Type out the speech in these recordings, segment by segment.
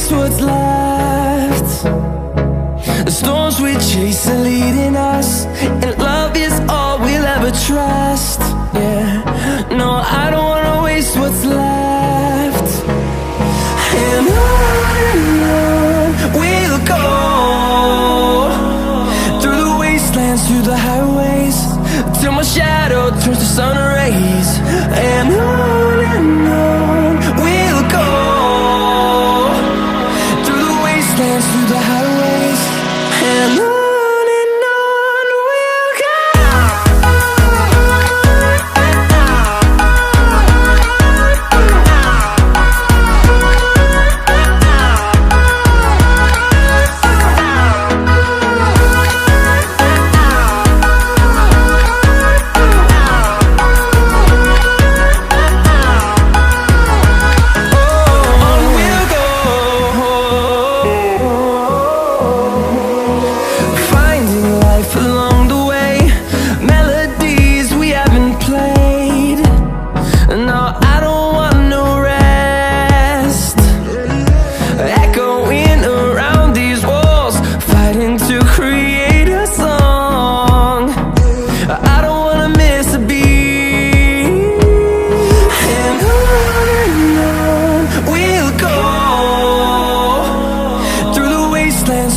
waste what's left. The storms we chase are leading us, and love is all we'll ever trust. Yeah, no, I don't wanna waste what's left. And on we'll go, through the wastelands, through the highways, till my shadow turns to sun rays. And on we'll go, through the wastelands, through the highways, and on.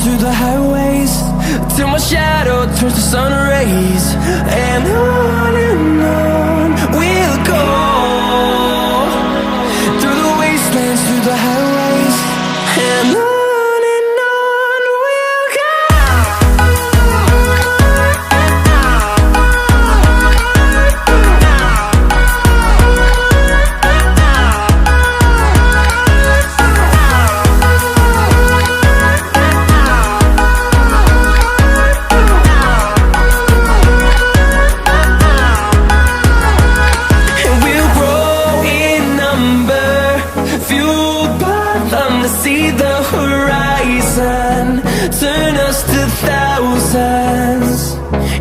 Through the highways, till my shadow turns to sun rays. And on we'll go, through the wastelands, through the highways, and on. See the horizon turn us to thousands,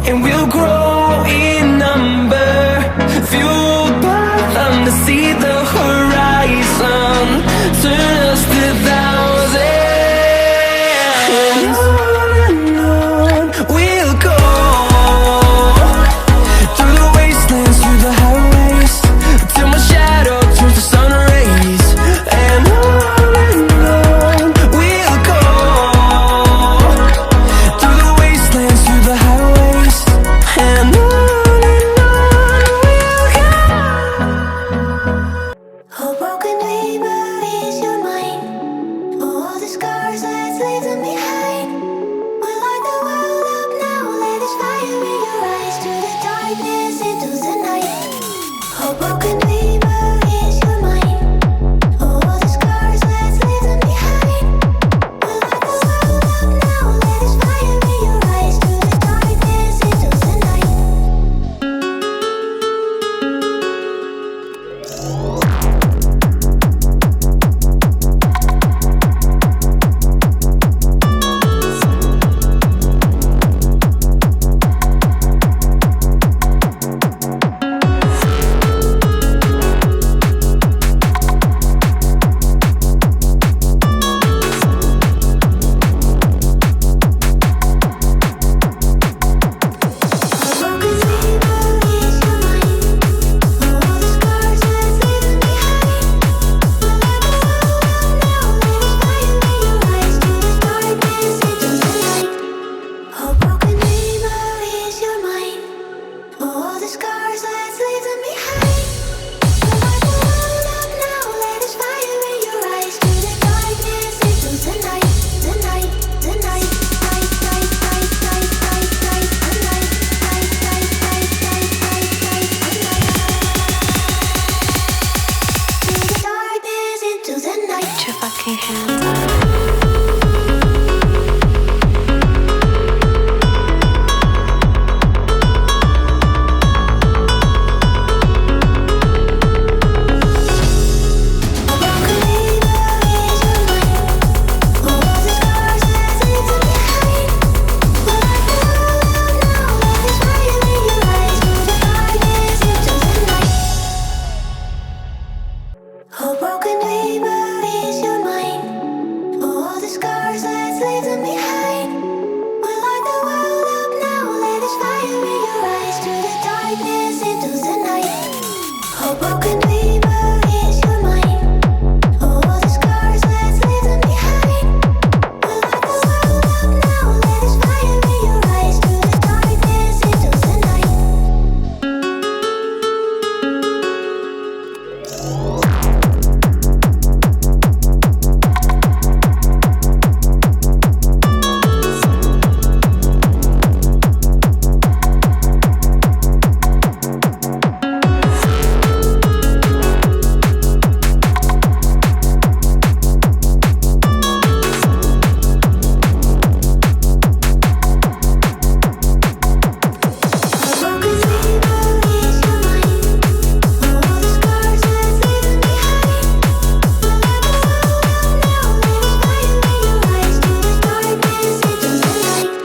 and we'll grow in number, fueled by them. To see the horizon turn us to thousands, and on we'll go, through the wastelands, through the highways, till my shadow turns to sun rays. And Your fucking hands up.